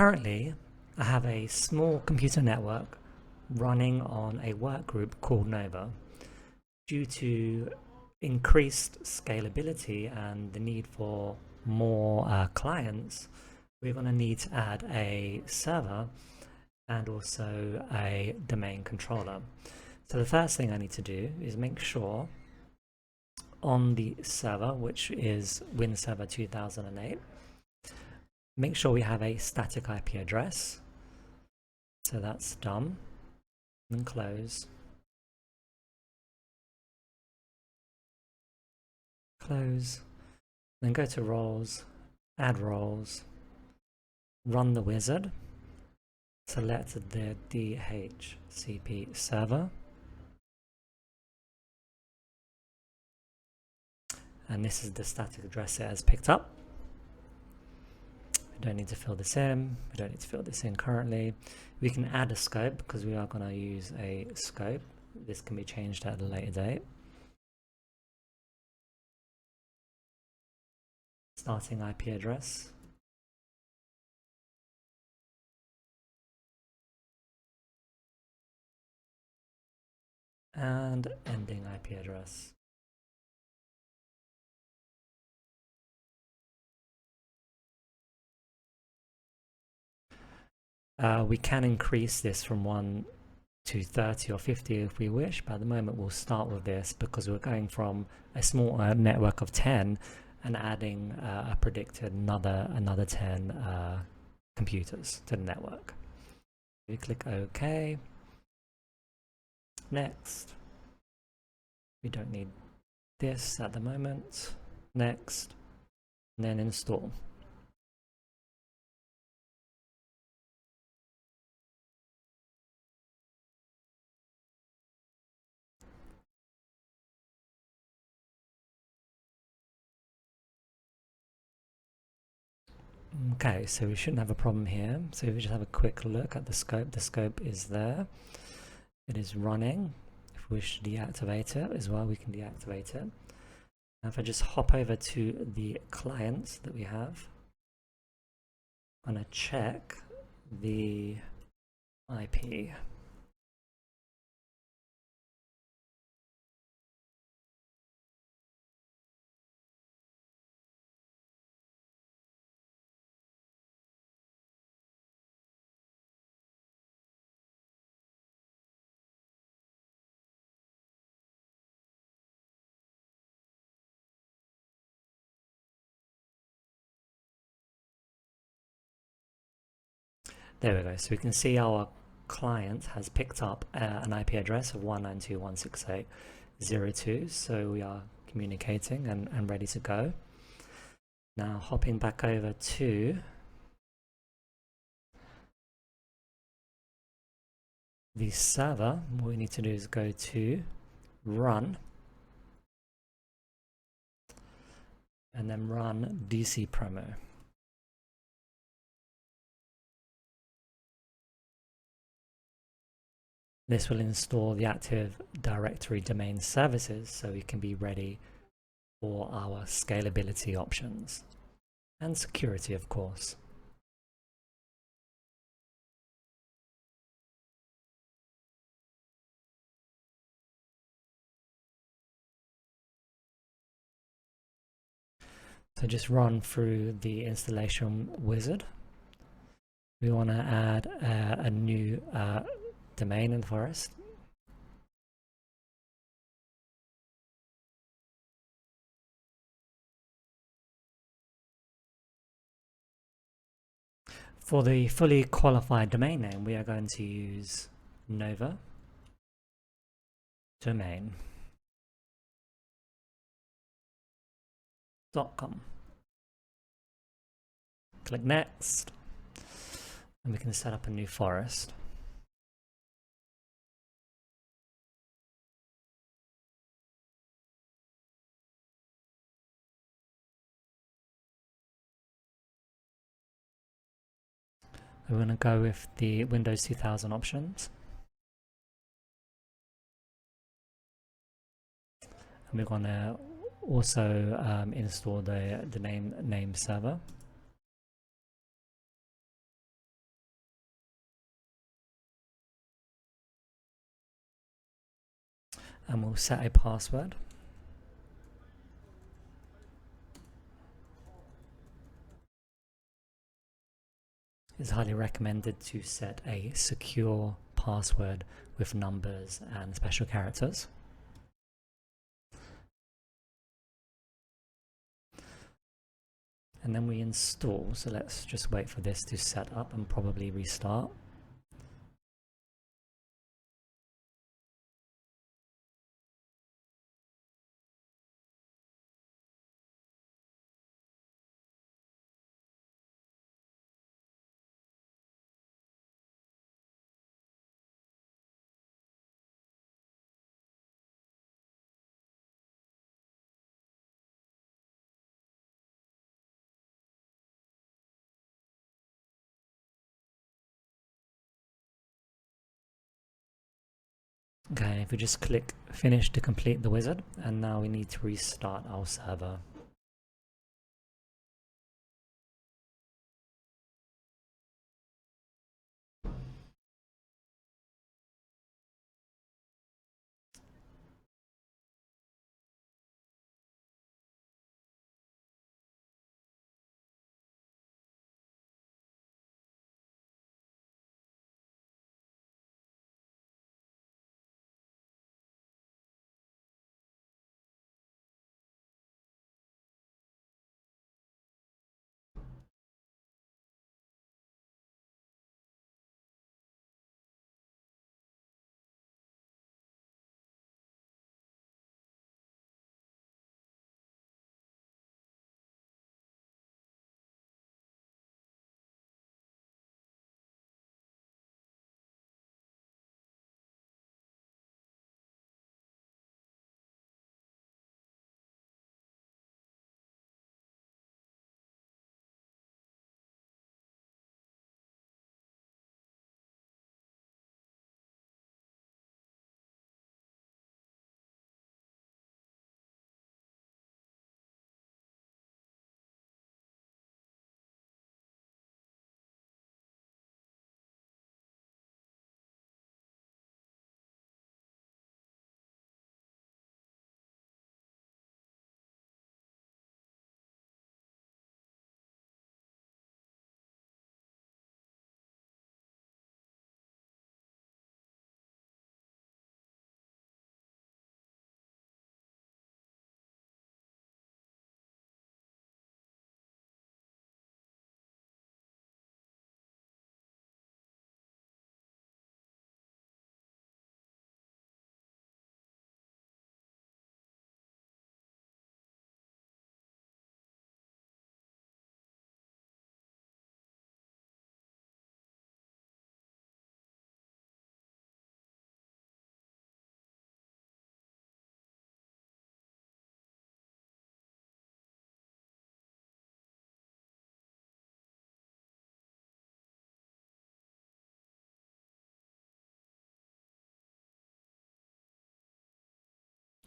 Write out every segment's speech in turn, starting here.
currently I have a small computer network running on a work group called Nova. Due to increased scalability and the need for more clients, we're going to need to add a server and also a domain controller. So the first thing I need to do is make sure on the server, which is WinServer 2008, make sure we have a static IP address. So that's done. And close. Close. Then go to roles, add roles, run the wizard, select the DHCP server, and this is the static address it has picked up. We don't need to fill this in. We don't need to fill this in currently. We can add a scope because we are going to use a scope. This can be changed at a later date. Starting IP address. And ending IP address. We can increase this from 1 to 30 or 50 if we wish, but at the moment we'll start with this because we're going from a small network of 10 and adding a predicted another 10 computers to the network. We click OK. Next. We don't need this at the moment. Next. And then install. Okay, so we shouldn't have a problem here. So if we just have a quick look at the scope is there. It is running. If we wish to deactivate it as well, we can deactivate it. Now if I just hop over to the clients that we have, I'm going to check the IP. There we go. So we can see our client has picked up an IP address of 192.168.0.2. So we are communicating and ready to go. Now hopping back over to the server, what we need to do is go to run and then run dcpromo. This will install the Active Directory domain services so we can be ready for our scalability options and security, of course. So just run through the installation wizard. We want to add a new domain in the forest. For the fully qualified domain name, we are going to use Nova domain.com. Click next, and we can set up a new forest. We're going to go with the Windows 2000 options. And we're going to also install the name server. and we'll set a password. It's highly recommended to set a secure password with numbers and special characters. And then we install, so let's just wait for this to set up and probably restart. Okay, if we just click finish to complete the wizard, and now we need to restart our server.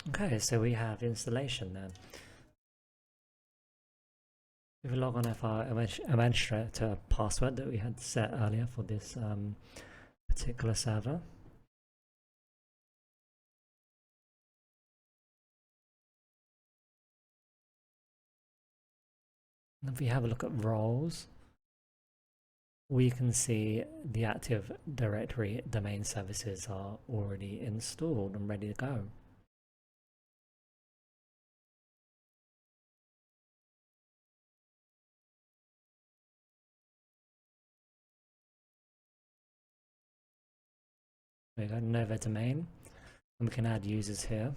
Okay, so we have installation then. If we log on with our administrator password that we had set earlier for this particular server. And if we have a look at roles, we can see the Active Directory domain services are already installed and ready to go. We go Nova domain, and we can add users here.